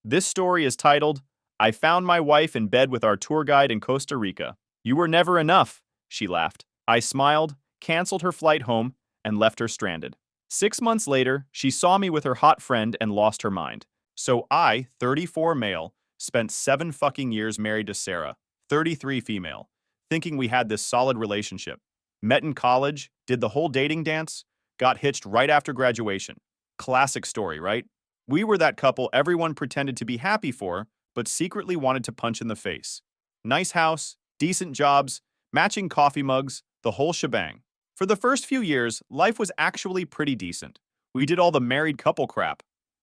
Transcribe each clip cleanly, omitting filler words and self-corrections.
This story is titled, I Found My Wife in Bed with Our Tour Guide in Costa Rica. You were never enough, she laughed. I smiled, canceled her flight home, and left her stranded. 6 months later, she saw me with her hot friend and lost her mind. So I, 34 male, spent 7 fucking years married to Sarah, 33 female, thinking we had this solid relationship. Met in college, did the whole dating dance, got hitched right after graduation. Classic story, right? We were that couple everyone pretended to be happy for, but secretly wanted to punch in the face. Nice house, decent jobs, matching coffee mugs, the whole shebang. For the first few years, life was actually pretty decent. We did all the married couple crap.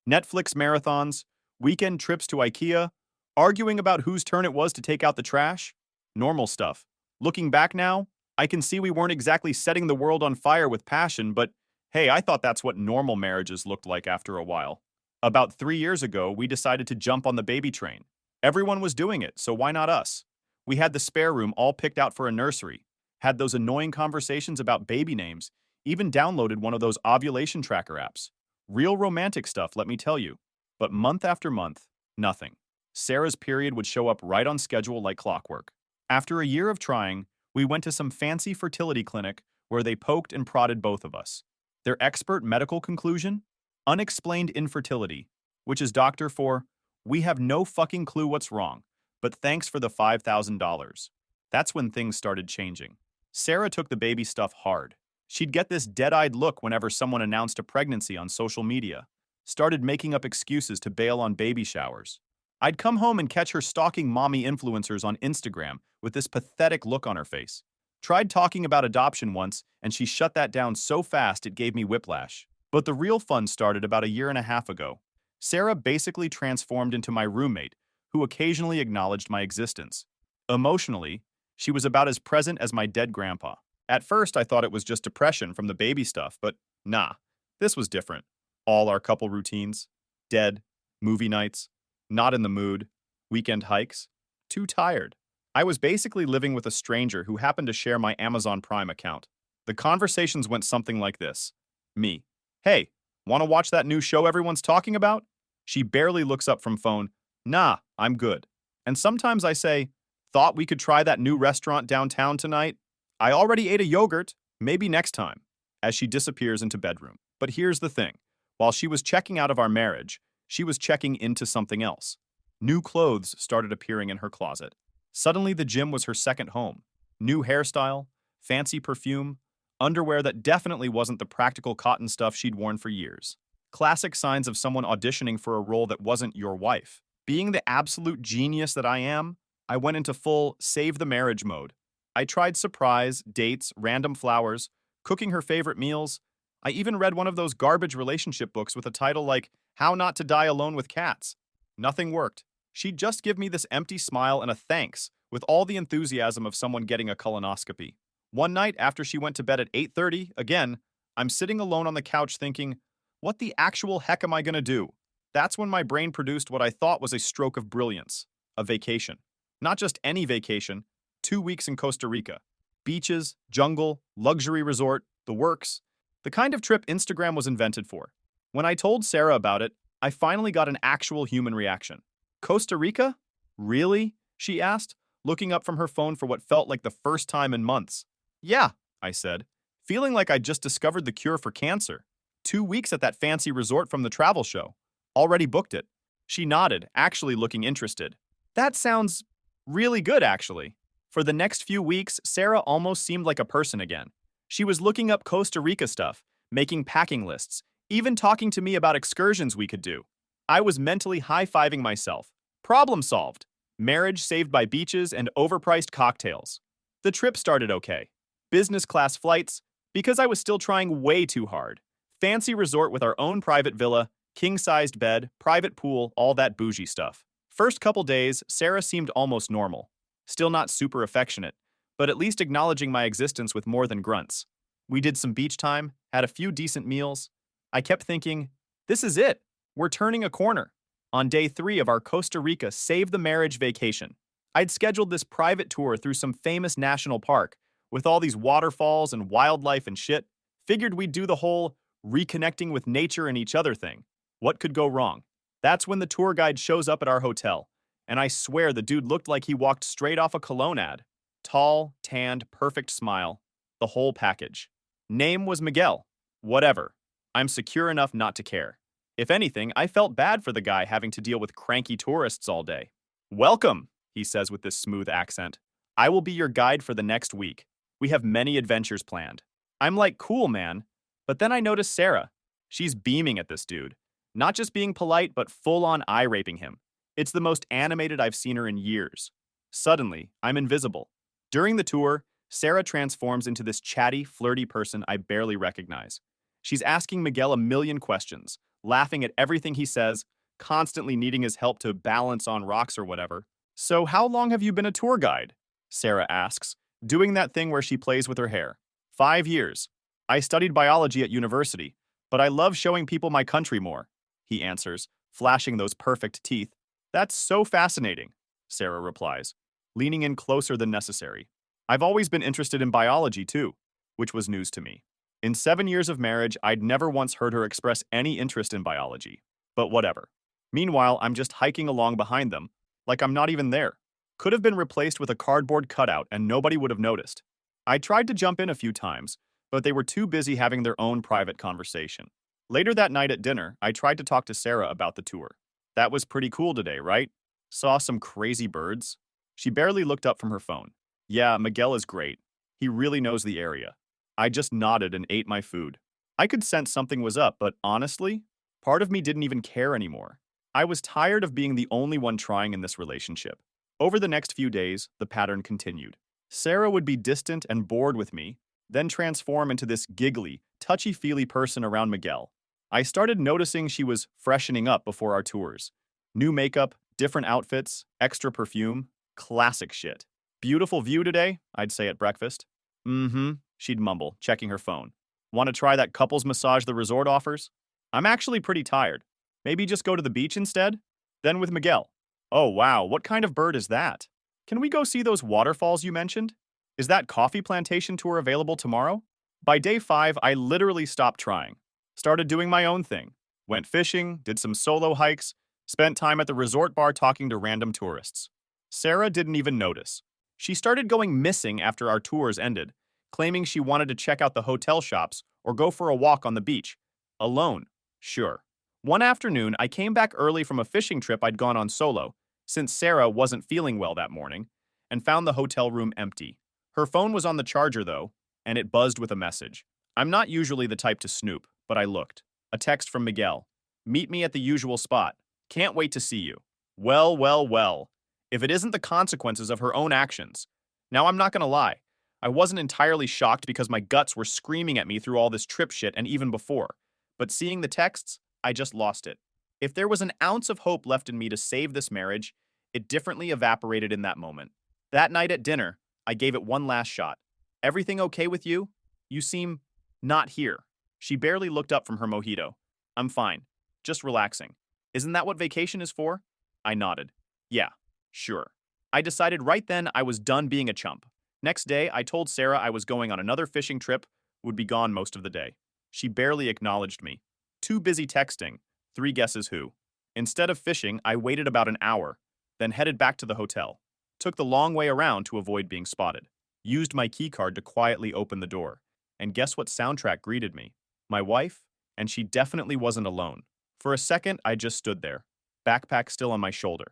Netflix marathons, weekend trips to IKEA, arguing about whose turn it was to take out the trash. Normal stuff. Looking back now, I can see we weren't exactly setting the world on fire with passion, but hey, I thought that's what normal marriages looked like after a while. About 3 years ago, we decided to jump on the baby train. Everyone was doing it, so why not us? We had the spare room all picked out for a nursery, had those annoying conversations about baby names, even downloaded one of those ovulation tracker apps. Real romantic stuff, let me tell you. But month after month, nothing. Sarah's period would show up right on schedule like clockwork. After a year of trying, we went to some fancy fertility clinic where they poked and prodded both of us. Their expert medical conclusion? Unexplained infertility, which is doctor for, we have no fucking clue what's wrong, but thanks for the $5,000. That's when things started changing. Sarah took the baby stuff hard. She'd get this dead-eyed look whenever someone announced a pregnancy on social media, started making up excuses to bail on baby showers. I'd come home and catch her stalking mommy influencers on Instagram with this pathetic look on her face. Tried talking about adoption once, and she shut that down so fast it gave me whiplash. But the real fun started about a year and a half ago. Sarah basically transformed into my roommate, who occasionally acknowledged my existence. Emotionally, she was about as present as my dead grandpa. At first, I thought it was just depression from the baby stuff, but nah, this was different. All our couple routines, dead, movie nights, not in the mood, weekend hikes, too tired. I was basically living with a stranger who happened to share my Amazon Prime account. The conversations went something like this. Me. Hey, want to watch that new show everyone's talking about? She barely looks up from phone. Nah, I'm good. And sometimes I say, thought we could try that new restaurant downtown tonight? I already ate a yogurt, maybe next time, as she disappears into bedroom. But here's the thing. While she was checking out of our marriage, she was checking into something else. New clothes started appearing in her closet. Suddenly the gym was her second home. New hairstyle, fancy perfume, underwear that definitely wasn't the practical cotton stuff she'd worn for years. Classic signs of someone auditioning for a role that wasn't your wife. Being the absolute genius that I am, I went into full save the marriage mode. I tried surprise, dates, random flowers, cooking her favorite meals. I even read one of those garbage relationship books with a title like How Not to Die Alone with Cats. Nothing worked. She'd just give me this empty smile and a thanks with all the enthusiasm of someone getting a colonoscopy. One night after she went to bed at 8:30, again, I'm sitting alone on the couch thinking, what the actual heck am I gonna do? That's when my brain produced what I thought was a stroke of brilliance, a vacation. Not just any vacation, 2 weeks in Costa Rica. Beaches, jungle, luxury resort, the works. The kind of trip Instagram was invented for. When I told Sarah about it, I finally got an actual human reaction. Costa Rica? Really? She asked, looking up from her phone for what felt like the first time in months. Yeah, I said, feeling like I'd just discovered the cure for cancer. 2 weeks at that fancy resort from the travel show. Already booked it. She nodded, actually looking interested. That sounds really good, actually. For the next few weeks, Sarah almost seemed like a person again. She was looking up Costa Rica stuff, making packing lists, even talking to me about excursions we could do. I was mentally high-fiving myself. Problem solved. Marriage saved by beaches and overpriced cocktails. The trip started okay. Business class flights, because I was still trying way too hard. Fancy resort with our own private villa, king-sized bed, private pool, all that bougie stuff. First couple days, Sarah seemed almost normal. Still not super affectionate, but at least acknowledging my existence with more than grunts. We did some beach time, had a few decent meals. I kept thinking, this is it. We're turning a corner. On day 3 of our Costa Rica Save the Marriage vacation, I'd scheduled this private tour through some famous national park with all these waterfalls and wildlife and shit. Figured we'd do the whole reconnecting with nature and each other thing. What could go wrong? That's when the tour guide shows up at our hotel, and I swear the dude looked like he walked straight off a cologne ad. Tall, tanned, perfect smile, the whole package. Name was Miguel. Whatever. I'm secure enough not to care. If anything, I felt bad for the guy having to deal with cranky tourists all day. Welcome, he says with this smooth accent. I will be your guide for the next week. We have many adventures planned. I'm like, cool, man. But then I notice Sarah. She's beaming at this dude. Not just being polite, but full-on eye-raping him. It's the most animated I've seen her in years. Suddenly, I'm invisible. During the tour, Sarah transforms into this chatty, flirty person I barely recognize. She's asking Miguel a million questions, laughing at everything he says, constantly needing his help to balance on rocks or whatever. So how long have you been a tour guide? Sarah asks, doing that thing where she plays with her hair. 5 years. I studied biology at university, but I love showing people my country more, he answers, flashing those perfect teeth. That's so fascinating, Sarah replies, leaning in closer than necessary. I've always been interested in biology too, which was news to me. In 7 years of marriage, I'd never once heard her express any interest in biology. But whatever. Meanwhile, I'm just hiking along behind them, like I'm not even there. Could have been replaced with a cardboard cutout and nobody would have noticed. I tried to jump in a few times, but they were too busy having their own private conversation. Later that night at dinner, I tried to talk to Sarah about the tour. That was pretty cool today, right? Saw some crazy birds? She barely looked up from her phone. Yeah, Miguel is great. He really knows the area. I just nodded and ate my food. I could sense something was up, but honestly, part of me didn't even care anymore. I was tired of being the only one trying in this relationship. Over the next few days, the pattern continued. Sarah would be distant and bored with me, then transform into this giggly, touchy-feely person around Miguel. I started noticing she was freshening up before our tours. New makeup, different outfits, extra perfume, classic shit. Beautiful view today, I'd say at breakfast. Mm-hmm, she'd mumble, checking her phone. Want to try that couples massage the resort offers? I'm actually pretty tired. Maybe just go to the beach instead? Then with Miguel. Oh wow, what kind of bird is that? Can we go see those waterfalls you mentioned? Is that coffee plantation tour available tomorrow? By day 5, I literally stopped trying. Started doing my own thing. Went fishing, did some solo hikes, spent time at the resort bar talking to random tourists. Sarah didn't even notice. She started going missing after our tours ended, claiming she wanted to check out the hotel shops or go for a walk on the beach. Alone, sure. One afternoon, I came back early from a fishing trip I'd gone on solo, since Sarah wasn't feeling well that morning, and found the hotel room empty. Her phone was on the charger, though, and it buzzed with a message. I'm not usually the type to snoop, but I looked. A text from Miguel. Meet me at the usual spot. Can't wait to see you. Well, well, well. If it isn't the consequences of her own actions. Now, I'm not gonna lie. I wasn't entirely shocked because my guts were screaming at me through all this trip shit and even before. But seeing the texts, I just lost it. If there was an ounce of hope left in me to save this marriage, it differently evaporated in that moment. That night at dinner, I gave it one last shot. Everything okay with you? You seem not here. She barely looked up from her mojito. I'm fine. Just relaxing. Isn't that what vacation is for? I nodded. Yeah, sure. I decided right then I was done being a chump. Next day, I told Sarah I was going on another fishing trip, would be gone most of the day. She barely acknowledged me. Too busy texting. 3 guesses who. Instead of fishing, I waited about an hour, then headed back to the hotel. Took the long way around to avoid being spotted. Used my keycard to quietly open the door. And guess what soundtrack greeted me? My wife, and she definitely wasn't alone. For a second, I just stood there, backpack still on my shoulder.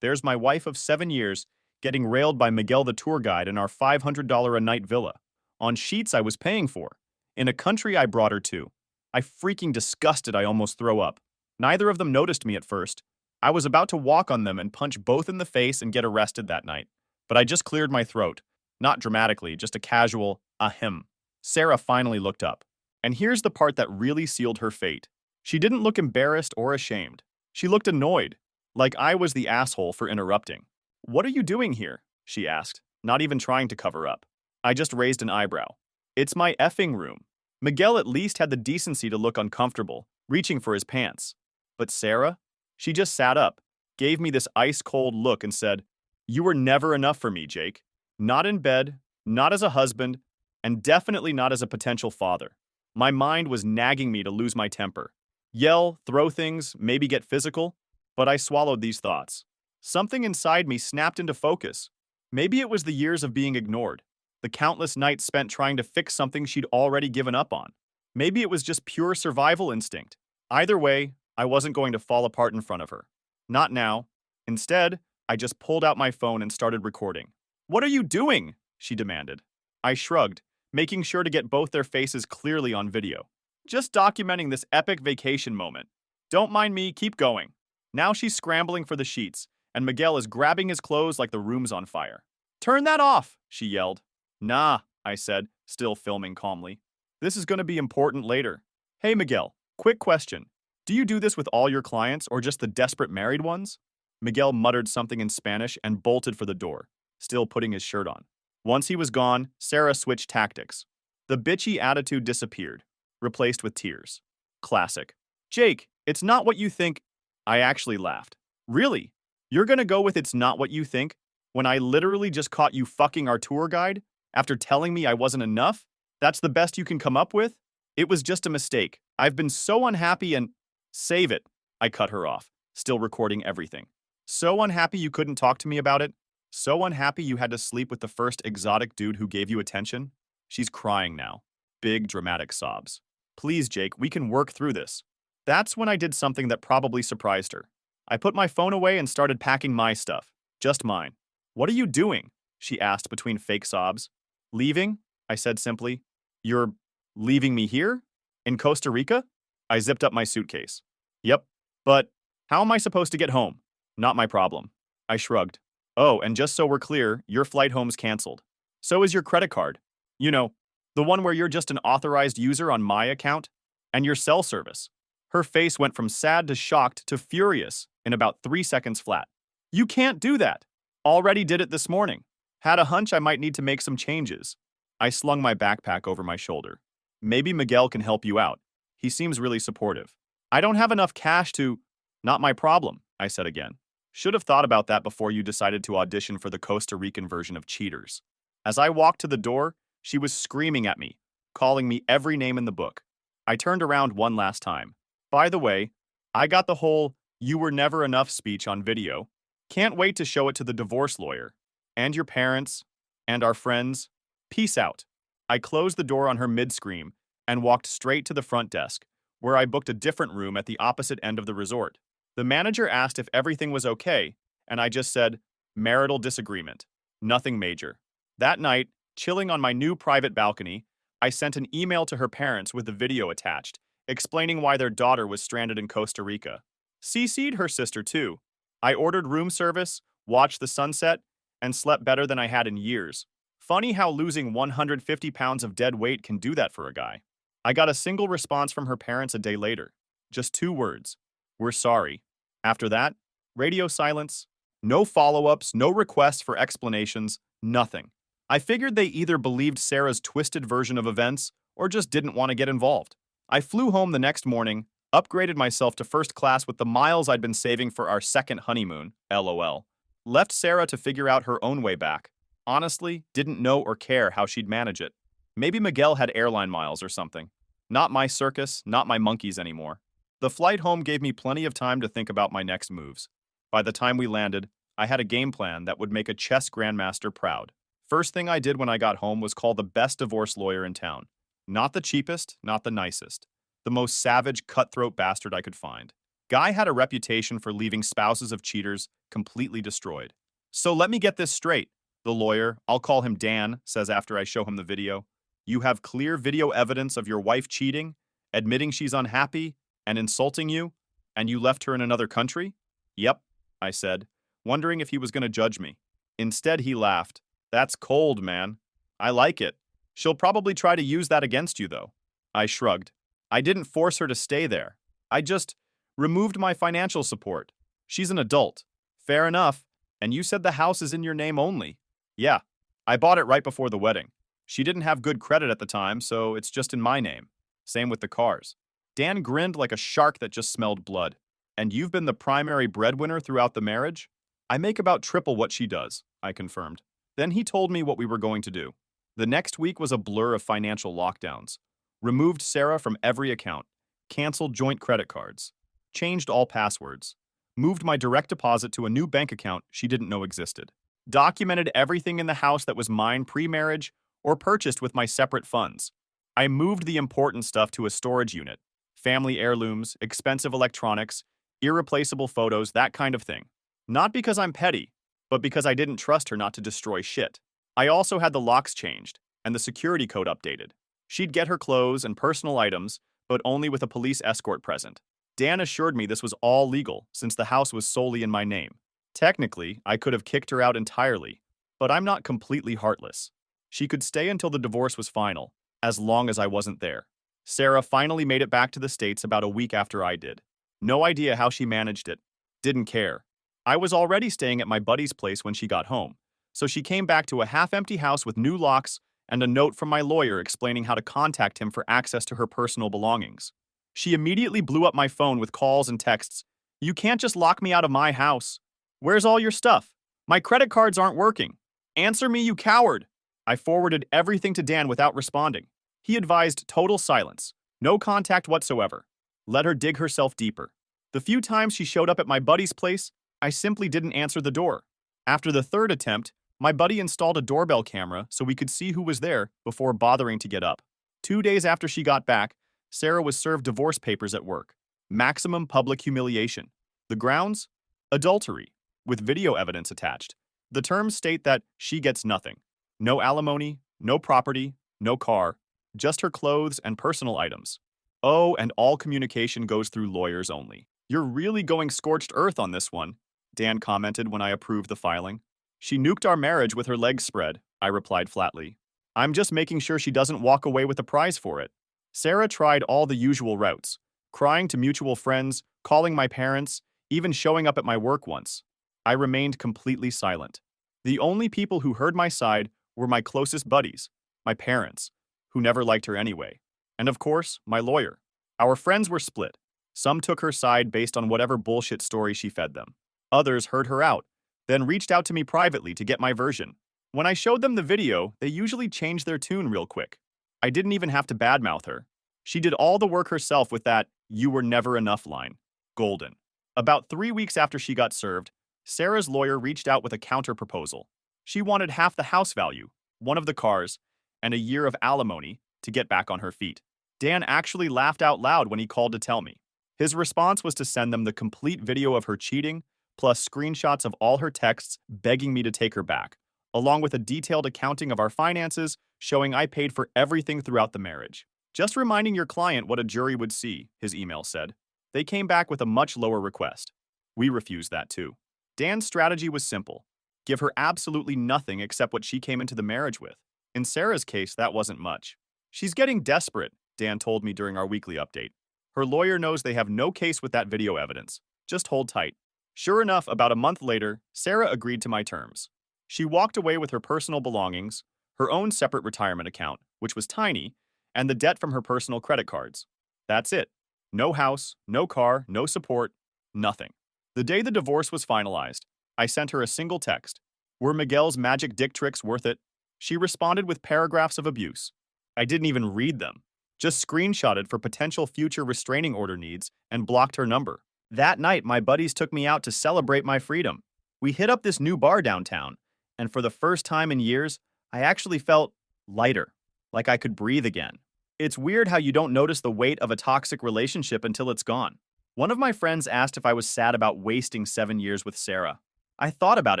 There's my wife of 7 years, getting railed by Miguel the tour guide in our $500 a night villa, on sheets I was paying for, in a country I brought her to. I freaking disgusted I almost throw up. Neither of them noticed me at first. I was about to walk on them and punch both in the face and get arrested that night. But I just cleared my throat. Not dramatically, just a casual, ahem. Sarah finally looked up. And here's the part that really sealed her fate. She didn't look embarrassed or ashamed. She looked annoyed, like I was the asshole for interrupting. What are you doing here? She asked, not even trying to cover up. I just raised an eyebrow. It's my effing room. Miguel at least had the decency to look uncomfortable, reaching for his pants. But Sarah? She just sat up, gave me this ice-cold look and said, "You were never enough for me, Jake. Not in bed, not as a husband, and definitely not as a potential father." My mind was nagging me to lose my temper. Yell, throw things, maybe get physical. But I swallowed these thoughts. Something inside me snapped into focus. Maybe it was the years of being ignored, the countless nights spent trying to fix something she'd already given up on. Maybe it was just pure survival instinct. Either way, I wasn't going to fall apart in front of her. Not now. Instead, I just pulled out my phone and started recording. "What are you doing?" she demanded. I shrugged, making sure to get both their faces clearly on video. "Just documenting this epic vacation moment. Don't mind me, keep going." Now she's scrambling for the sheets, and Miguel is grabbing his clothes like the room's on fire. "Turn that off," she yelled. "Nah," I said, still filming calmly. "This is going to be important later." "Hey Miguel, quick question. Do you do this with all your clients or just the desperate married ones?" Miguel muttered something in Spanish and bolted for the door, still putting his shirt on. Once he was gone, Sarah switched tactics. The bitchy attitude disappeared, replaced with tears. Classic. "Jake, it's not what you think." I actually laughed. "Really? You're gonna go with 'it's not what you think' when I literally just caught you fucking our tour guide after telling me I wasn't enough? That's the best you can come up with? It was just a mistake. I've been so unhappy and—" "Save it," I cut her off, still recording everything. "So unhappy you couldn't talk to me about it? So unhappy you had to sleep with the first exotic dude who gave you attention?" She's crying now. Big, dramatic sobs. "Please, Jake, we can work through this." That's when I did something that probably surprised her. I put my phone away and started packing my stuff. Just mine. "What are you doing?" she asked between fake sobs. "Leaving?" I said simply. "You're leaving me here? In Costa Rica?" I zipped up my suitcase. "Yep. But how am I supposed to get home?" "Not my problem." I shrugged. "Oh, and just so we're clear, your flight home's canceled. So is your credit card. You know, the one where you're just an authorized user on my account. And your cell service." Her face went from sad to shocked to furious in about 3 seconds flat. "You can't do that. Already did it this morning. Had a hunch I might need to make some changes." I slung my backpack over my shoulder. "Maybe Miguel can help you out. He seems really supportive." "I don't have enough cash to—" "Not my problem," I said again. "Should have thought about that before you decided to audition for the Costa Rican version of Cheaters." As I walked to the door, she was screaming at me, calling me every name in the book. I turned around one last time. "By the way, I got the whole 'you were never enough' speech on video. Can't wait to show it to the divorce lawyer. And your parents. And our friends. Peace out." I closed the door on her mid-scream and walked straight to the front desk, where I booked a different room at the opposite end of the resort. The manager asked if everything was okay, and I just said, "Marital disagreement. Nothing major." That night, chilling on my new private balcony, I sent an email to her parents with the video attached, explaining why their daughter was stranded in Costa Rica. CC'd her sister too. I ordered room service, watched the sunset, and slept better than I had in years. Funny how losing 150 pounds of dead weight can do that for a guy. I got a single response from her parents a day later. Just 2 words. "We're sorry." After that, radio silence. No follow-ups, no requests for explanations, nothing. I figured they either believed Sarah's twisted version of events or just didn't want to get involved. I flew home the next morning, upgraded myself to first class with the miles I'd been saving for our second honeymoon, LOL. Left Sarah to figure out her own way back. Honestly, didn't know or care how she'd manage it. Maybe Miguel had airline miles or something. Not my circus, not my monkeys anymore. The flight home gave me plenty of time to think about my next moves. By the time we landed, I had a game plan that would make a chess grandmaster proud. First thing I did when I got home was call the best divorce lawyer in town. Not the cheapest, not the nicest. The most savage, cutthroat bastard I could find. Guy had a reputation for leaving spouses of cheaters completely destroyed. "So let me get this straight," the lawyer, I'll call him Dan, says after I show him the video. "You have clear video evidence of your wife cheating, admitting she's unhappy, and insulting you, and you left her in another country?" "Yep," I said, wondering if he was going to judge me. Instead, he laughed. "That's cold, man. I like it. She'll probably try to use that against you, though." I shrugged. "I didn't force her to stay there. I just removed my financial support. She's an adult. Fair enough. And you said the house is in your name only." "Yeah. I bought it right before the wedding. She didn't have good credit at the time, so it's just in my name. Same with the cars." Dan grinned like a shark that just smelled blood. "And you've been the primary breadwinner throughout the marriage?" "I make about triple what she does," I confirmed. Then he told me what we were going to do. The next week was a blur of financial lockdowns. Removed Sarah from every account. Canceled joint credit cards. Changed all passwords. moved my direct deposit to a new bank account she didn't know existed, documented everything in the house that was mine pre-marriage or purchased with my separate funds. I moved the important stuff to a storage unit, family heirlooms, expensive electronics, irreplaceable photos, that kind of thing. Not because I'm petty, but because I didn't trust her not to destroy shit. I also had the locks changed and the security code updated. She'd get her clothes and personal items, but only with a police escort present. Dan assured me this was all legal since the house was solely in my name. Technically, I could have kicked her out entirely, but I'm not completely heartless. She could stay until the divorce was final, as long as I wasn't there. Sarah finally made it back to the States about a week after I did. No idea how she managed it. Didn't care. I was already staying at my buddy's place when she got home, so she came back to a half-empty house with new locks and a note from my lawyer explaining how to contact him for access to her personal belongings. She immediately blew up my phone with calls and texts. "You can't just lock me out of my house. Where's all your stuff? My credit cards aren't working. Answer me, you coward." I forwarded everything to Dan without responding. He advised total silence, no contact whatsoever. Let her dig herself deeper. The few times she showed up at my buddy's place, I simply didn't answer the door. After the third attempt, my buddy installed a doorbell camera so we could see who was there before bothering to get up. 2 days after she got back, Sarah was served divorce papers at work. Maximum public humiliation. The grounds? Adultery, with video evidence attached. The terms state that she gets nothing. No alimony, no property, no car, just her clothes and personal items. Oh, and all communication goes through lawyers only. "You're really going scorched earth on this one," Dan commented when I approved the filing. "She nuked our marriage with her legs spread," I replied flatly. "I'm just making sure she doesn't walk away with a prize for it." Sarah tried all the usual routes, crying to mutual friends, calling my parents, even showing up at my work once. I remained completely silent. The only people who heard my side were my closest buddies, my parents, who never liked her anyway, and of course, my lawyer. Our friends were split. Some took her side based on whatever bullshit story she fed them. Others heard her out, then reached out to me privately to get my version. When I showed them the video, they usually changed their tune real quick. I didn't even have to badmouth her. She did all the work herself with that "you were never enough" line. Golden. About 3 weeks after she got served, Sarah's lawyer reached out with a counter-proposal. She wanted half the house value, one of the cars, and a year of alimony to get back on her feet. Dan actually laughed out loud when he called to tell me. His response was to send them the complete video of her cheating, plus screenshots of all her texts begging me to take her back, along with a detailed accounting of our finances showing I paid for everything throughout the marriage. "Just reminding your client what a jury would see," his email said. They came back with a much lower request. We refused that too. Dan's strategy was simple. Give her absolutely nothing except what she came into the marriage with. In Sarah's case, that wasn't much. "She's getting desperate," Dan told me during our weekly update. "Her lawyer knows they have no case with that video evidence. Just hold tight." Sure enough, about a month later, Sarah agreed to my terms. She walked away with her personal belongings, her own separate retirement account, which was tiny, and the debt from her personal credit cards. That's it. No house, no car, no support, nothing. The day the divorce was finalized, I sent her a single text. Were Miguel's magic dick tricks worth it? She responded with paragraphs of abuse. I didn't even read them. Just screenshotted for potential future restraining order needs and blocked her number. That night, my buddies took me out to celebrate my freedom. We hit up this new bar downtown, and for the first time in years, I actually felt lighter, like I could breathe again. It's weird how you don't notice the weight of a toxic relationship until it's gone. One of my friends asked if I was sad about wasting 7 years with Sarah. I thought about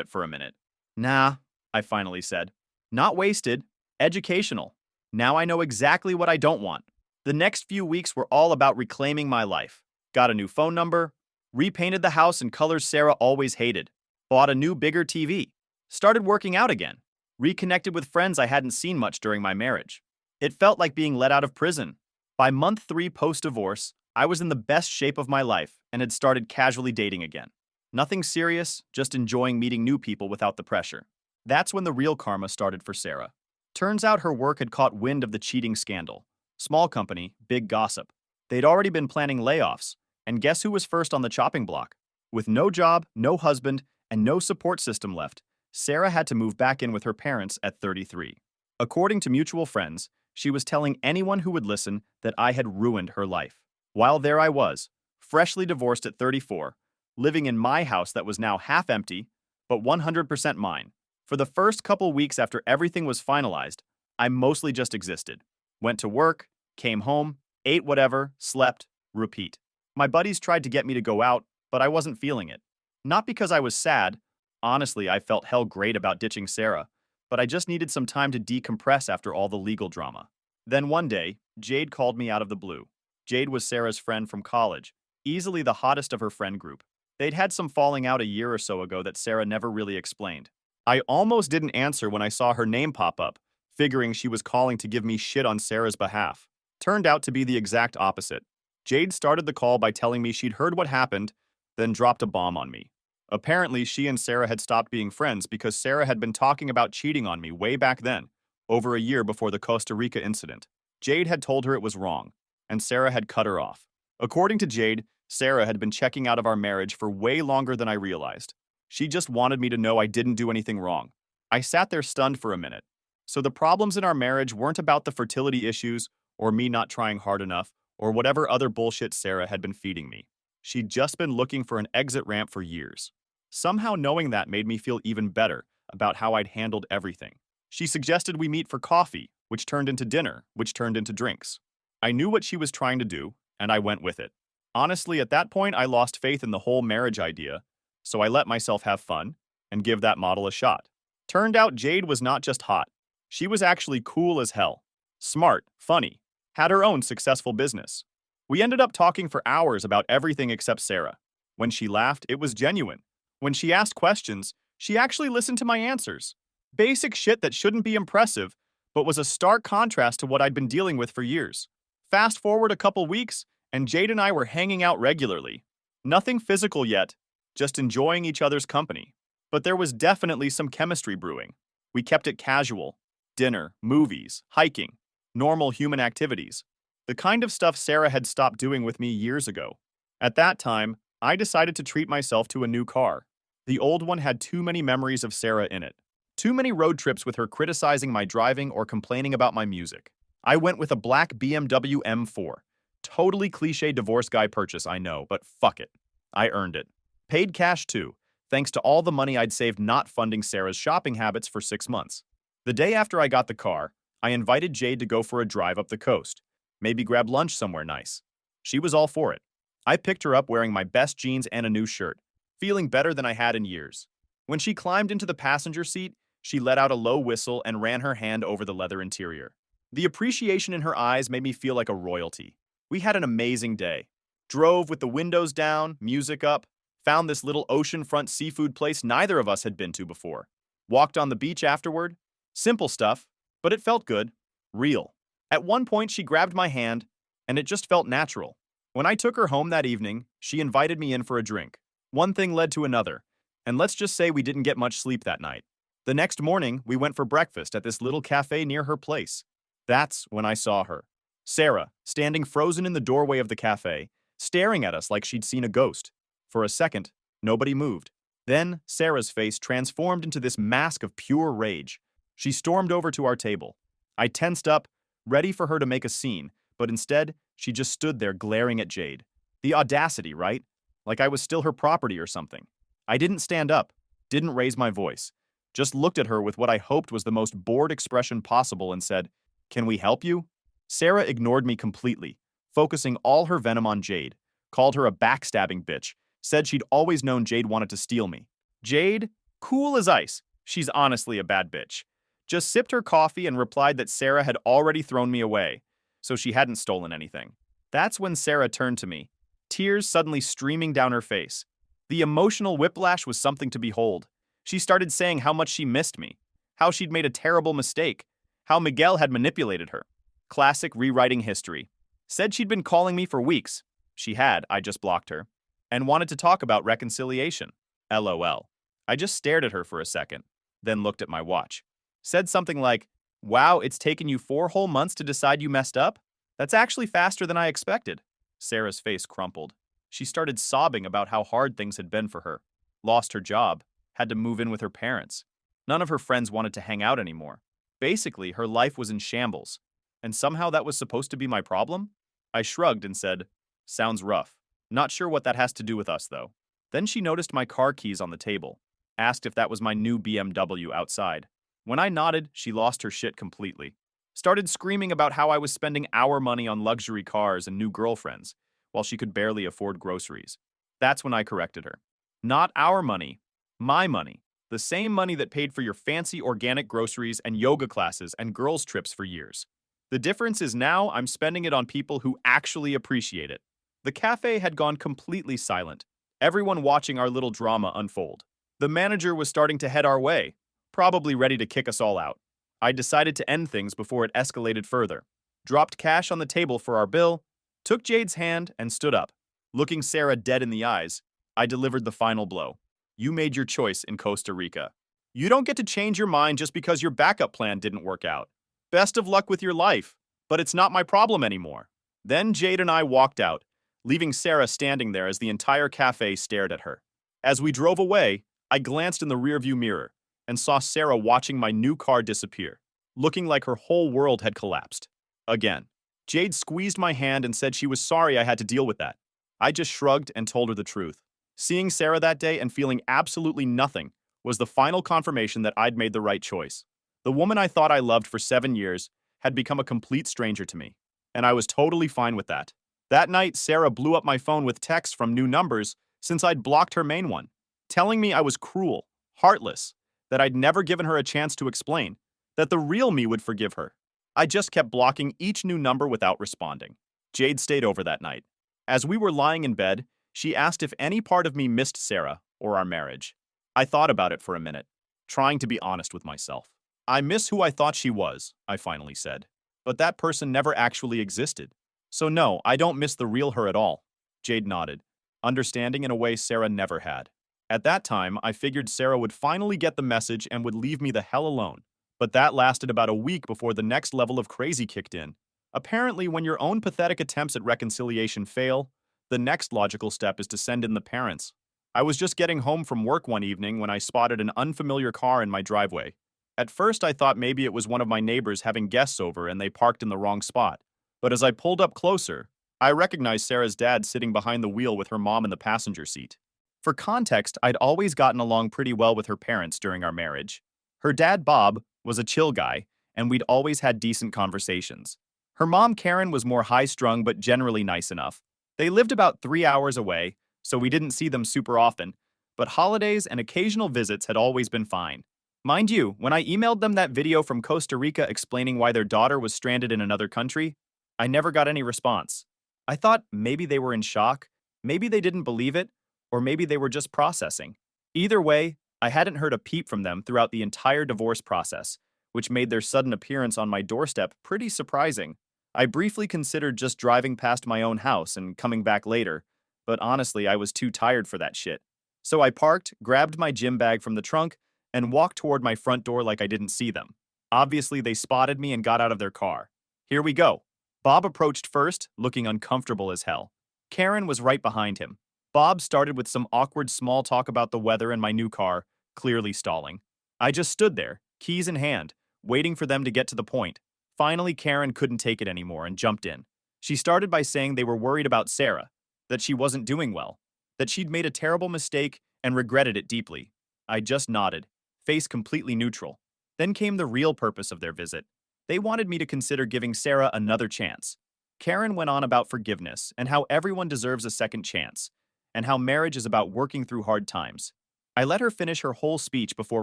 it for a minute. "Nah," I finally said. "Not wasted, educational. Now I know exactly what I don't want." The next few weeks were all about reclaiming my life. Got a new phone number, repainted the house in colors Sarah always hated, bought a new bigger TV, started working out again, reconnected with friends I hadn't seen much during my marriage. It felt like being let out of prison. By month 3 post-divorce, I was in the best shape of my life and had started casually dating again. Nothing serious, just enjoying meeting new people without the pressure. That's when the real karma started for Sarah. Turns out her work had caught wind of the cheating scandal. Small company, big gossip. They'd already been planning layoffs, and guess who was first on the chopping block? With no job, no husband, and no support system left, Sarah had to move back in with her parents at 33. According to mutual friends, she was telling anyone who would listen that I had ruined her life. While there I was, freshly divorced at 34, living in my house that was now half empty, but 100% mine. For the first couple weeks after everything was finalized, I mostly just existed. Went to work, came home, ate whatever, slept, repeat. My buddies tried to get me to go out, but I wasn't feeling it. Not because I was sad. Honestly, I felt hell great about ditching Sarah, but I just needed some time to decompress after all the legal drama. Then one day, Jade called me out of the blue. Jade was Sarah's friend from college, easily the hottest of her friend group. They'd had some falling out a year or so ago that Sarah never really explained. I almost didn't answer when I saw her name pop up, figuring she was calling to give me shit on Sarah's behalf. Turned out to be the exact opposite. Jade started the call by telling me she'd heard what happened, then dropped a bomb on me. Apparently, she and Sarah had stopped being friends because Sarah had been talking about cheating on me way back then, over a year before the Costa Rica incident. Jade had told her it was wrong, and Sarah had cut her off. According to Jade, Sarah had been checking out of our marriage for way longer than I realized. She just wanted me to know I didn't do anything wrong. I sat there stunned for a minute. So the problems in our marriage weren't about the fertility issues, or me not trying hard enough, or whatever other bullshit Sarah had been feeding me. She'd just been looking for an exit ramp for years. Somehow knowing that made me feel even better about how I'd handled everything. She suggested we meet for coffee, which turned into dinner, which turned into drinks. I knew what she was trying to do, and I went with it. Honestly, at that point, I lost faith in the whole marriage idea, so I let myself have fun and give that model a shot. Turned out Jade was not just hot. She was actually cool as hell. Smart, funny, had her own successful business. We ended up talking for hours about everything except Sarah. When she laughed, it was genuine. When she asked questions, she actually listened to my answers. Basic shit that shouldn't be impressive, but was a stark contrast to what I'd been dealing with for years. Fast forward a couple weeks, and Jade and I were hanging out regularly. Nothing physical yet, just enjoying each other's company. But there was definitely some chemistry brewing. We kept it casual. Dinner, movies, hiking, normal human activities. The kind of stuff Sarah had stopped doing with me years ago. At that time, I decided to treat myself to a new car. The old one had too many memories of Sarah in it. Too many road trips with her criticizing my driving or complaining about my music. I went with a black BMW M4. Totally cliche divorce guy purchase, I know, but fuck it. I earned it. Paid cash too, thanks to all the money I'd saved not funding Sarah's shopping habits for 6 months. The day after I got the car, I invited Jade to go for a drive up the coast. Maybe grab lunch somewhere nice. She was all for it. I picked her up wearing my best jeans and a new shirt, feeling better than I had in years. When she climbed into the passenger seat, she let out a low whistle and ran her hand over the leather interior. The appreciation in her eyes made me feel like a royalty. We had an amazing day. Drove with the windows down, music up, found this little oceanfront seafood place neither of us had been to before. Walked on the beach afterward. Simple stuff, but it felt good. Real. At one point, she grabbed my hand, and it just felt natural. When I took her home that evening, she invited me in for a drink. One thing led to another, and let's just say we didn't get much sleep that night. The next morning, we went for breakfast at this little cafe near her place. That's when I saw her. Sarah, standing frozen in the doorway of the cafe, staring at us like she'd seen a ghost. For a second, nobody moved. Then, Sarah's face transformed into this mask of pure rage. She stormed over to our table. I tensed up, ready for her to make a scene, but instead, she just stood there glaring at Jade. The audacity, right? Like I was still her property or something. I didn't stand up, didn't raise my voice, just looked at her with what I hoped was the most bored expression possible and said, "Can we help you?" Sarah ignored me completely, focusing all her venom on Jade, called her a backstabbing bitch, said she'd always known Jade wanted to steal me. Jade, cool as ice, she's honestly a bad bitch, just sipped her coffee and replied that Sarah had already thrown me away, so she hadn't stolen anything. That's when Sarah turned to me, tears suddenly streaming down her face. The emotional whiplash was something to behold. She started saying how much she missed me, how she'd made a terrible mistake, how Miguel had manipulated her. Classic rewriting history. Said she'd been calling me for weeks. She had, I just blocked her. And wanted to talk about reconciliation. LOL. I just stared at her for a second, then looked at my watch. Said something like, "Wow, it's taken you 4 whole months to decide you messed up? That's actually faster than I expected." Sarah's face crumpled. She started sobbing about how hard things had been for her. Lost her job, had to move in with her parents. None of her friends wanted to hang out anymore. Basically, her life was in shambles. And somehow that was supposed to be my problem? I shrugged and said, "Sounds rough. Not sure what that has to do with us, though." Then she noticed my car keys on the table, asked if that was my new BMW outside. When I nodded, she lost her shit completely. Started screaming about how I was spending our money on luxury cars and new girlfriends, while she could barely afford groceries. That's when I corrected her. Not our money, my money. The same money that paid for your fancy organic groceries and yoga classes and girls' trips for years. The difference is now I'm spending it on people who actually appreciate it. The cafe had gone completely silent, everyone watching our little drama unfold. The manager was starting to head our way, probably ready to kick us all out. I decided to end things before it escalated further. Dropped cash on the table for our bill, took Jade's hand, and stood up. Looking Sarah dead in the eyes, I delivered the final blow. You made your choice in Costa Rica. You don't get to change your mind just because your backup plan didn't work out. Best of luck with your life, but it's not my problem anymore. Then Jade and I walked out, leaving Sarah standing there as the entire cafe stared at her. As we drove away, I glanced in the rearview mirror and saw Sarah watching my new car disappear, looking like her whole world had collapsed. Again, Jade squeezed my hand and said she was sorry I had to deal with that. I just shrugged and told her the truth. Seeing Sarah that day and feeling absolutely nothing was the final confirmation that I'd made the right choice. The woman I thought I loved for 7 years had become a complete stranger to me, and I was totally fine with that. That night, Sarah blew up my phone with texts from new numbers since I'd blocked her main one, telling me I was cruel, heartless, that I'd never given her a chance to explain, that the real me would forgive her. I just kept blocking each new number without responding. Jade stayed over that night. As we were lying in bed, she asked if any part of me missed Sarah or our marriage. I thought about it for a minute, trying to be honest with myself. I miss who I thought she was, I finally said. But that person never actually existed. So no, I don't miss the real her at all. Jade nodded, understanding in a way Sarah never had. At that time, I figured Sarah would finally get the message and would leave me the hell alone. But that lasted about a week before the next level of crazy kicked in. Apparently, when your own pathetic attempts at reconciliation fail, the next logical step is to send in the parents. I was just getting home from work one evening when I spotted an unfamiliar car in my driveway. At first, I thought maybe it was one of my neighbors having guests over and they parked in the wrong spot. But as I pulled up closer, I recognized Sarah's dad sitting behind the wheel with her mom in the passenger seat. For context, I'd always gotten along pretty well with her parents during our marriage. Her dad, Bob, was a chill guy, and we'd always had decent conversations. Her mom, Karen, was more high-strung but generally nice enough. They lived about 3 hours away, so we didn't see them super often, but holidays and occasional visits had always been fine. Mind you, when I emailed them that video from Costa Rica explaining why their daughter was stranded in another country, I never got any response. I thought maybe they were in shock, maybe they didn't believe it, or maybe they were just processing. Either way, I hadn't heard a peep from them throughout the entire divorce process, which made their sudden appearance on my doorstep pretty surprising. I briefly considered just driving past my own house and coming back later, but honestly, I was too tired for that shit. So I parked, grabbed my gym bag from the trunk, and walked toward my front door like I didn't see them. Obviously, they spotted me and got out of their car. Here we go. Bob approached first, looking uncomfortable as hell. Karen was right behind him. Bob started with some awkward small talk about the weather and my new car, clearly stalling. I just stood there, keys in hand, waiting for them to get to the point. Finally, Karen couldn't take it anymore and jumped in. She started by saying they were worried about Sarah, that she wasn't doing well, that she'd made a terrible mistake and regretted it deeply. I just nodded, face completely neutral. Then came the real purpose of their visit. They wanted me to consider giving Sarah another chance. Karen went on about forgiveness and how everyone deserves a second chance, and how marriage is about working through hard times. I let her finish her whole speech before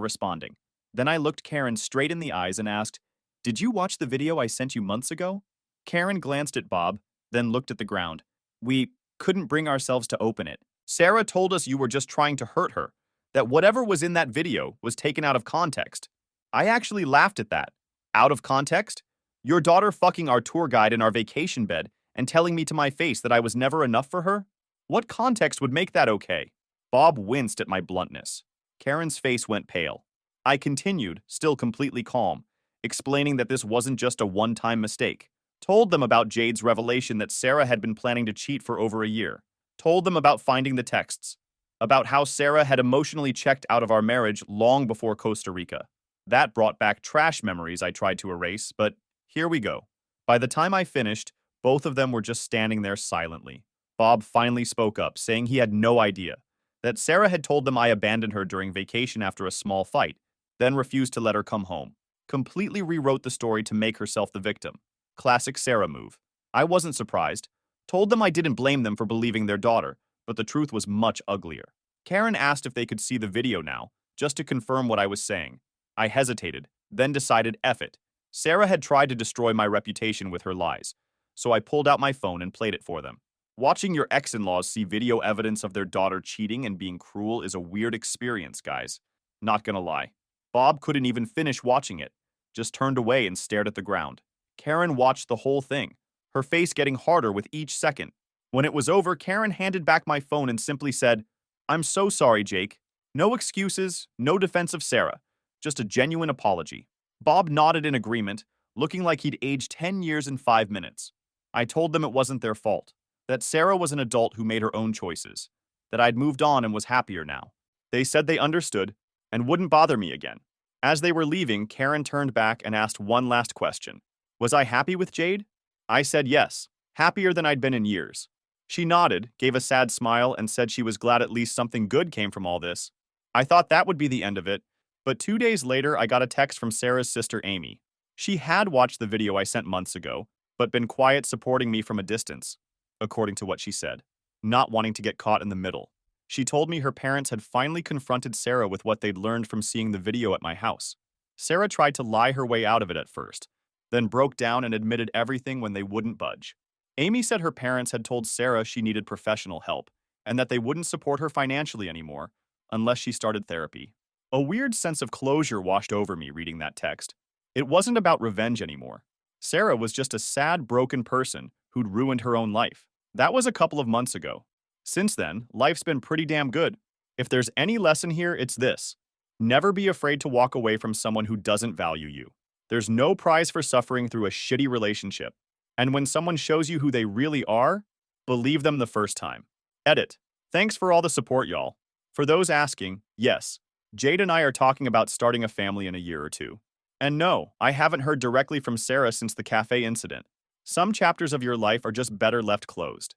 responding. Then I looked Karen straight in the eyes and asked, "Did you watch the video I sent you months ago?" Karen glanced at Bob, then looked at the ground. "We couldn't bring ourselves to open it. Sarah told us you were just trying to hurt her, that whatever was in that video was taken out of context." I actually laughed at that. Out of context? Your daughter fucking our tour guide in our vacation bed and telling me to my face that I was never enough for her? What context would make that okay? Bob winced at my bluntness. Karen's face went pale. I continued, still completely calm, explaining that this wasn't just a one-time mistake. Told them about Jade's revelation that Sarah had been planning to cheat for over a year. Told them about finding the texts. About how Sarah had emotionally checked out of our marriage long before Costa Rica. That brought back trash memories I tried to erase, but here we go. By the time I finished, both of them were just standing there silently. Bob finally spoke up, saying he had no idea, that Sarah had told them I abandoned her during vacation after a small fight, then refused to let her come home. Completely rewrote the story to make herself the victim. Classic Sarah move. I wasn't surprised. Told them I didn't blame them for believing their daughter, but the truth was much uglier. Karen asked if they could see the video now, just to confirm what I was saying. I hesitated, then decided F it. Sarah had tried to destroy my reputation with her lies, so I pulled out my phone and played it for them. Watching your ex-in-laws see video evidence of their daughter cheating and being cruel is a weird experience, guys. Not gonna lie. Bob couldn't even finish watching it, just turned away and stared at the ground. Karen watched the whole thing, her face getting harder with each second. When it was over, Karen handed back my phone and simply said, "I'm so sorry, Jake. No excuses, no defense of Sarah, just a genuine apology." Bob nodded in agreement, looking like he'd aged 10 years in 5 minutes. I told them it wasn't their fault, that Sarah was an adult who made her own choices, that I'd moved on and was happier now. They said they understood and wouldn't bother me again. As they were leaving, Karen turned back and asked one last question. Was I happy with Jade? I said yes, happier than I'd been in years. She nodded, gave a sad smile, and said she was glad at least something good came from all this. I thought that would be the end of it, but 2 days later I got a text from Sarah's sister Amy. She had watched the video I sent months ago, but been quiet supporting me from a distance, according to what she said, not wanting to get caught in the middle. She told me her parents had finally confronted Sarah with what they'd learned from seeing the video at my house. Sarah tried to lie her way out of it at first, then broke down and admitted everything when they wouldn't budge. Amy said her parents had told Sarah she needed professional help and that they wouldn't support her financially anymore unless she started therapy. A weird sense of closure washed over me reading that text. It wasn't about revenge anymore. Sarah was just a sad, broken person who'd ruined her own life. That was a couple of months ago. Since then, life's been pretty damn good. If there's any lesson here, it's this. Never be afraid to walk away from someone who doesn't value you. There's no prize for suffering through a shitty relationship. And when someone shows you who they really are, believe them the first time. Edit. Thanks for all the support, y'all. For those asking, yes, Jade and I are talking about starting a family in a year or two. And no, I haven't heard directly from Sarah since the cafe incident. Some chapters of your life are just better left closed.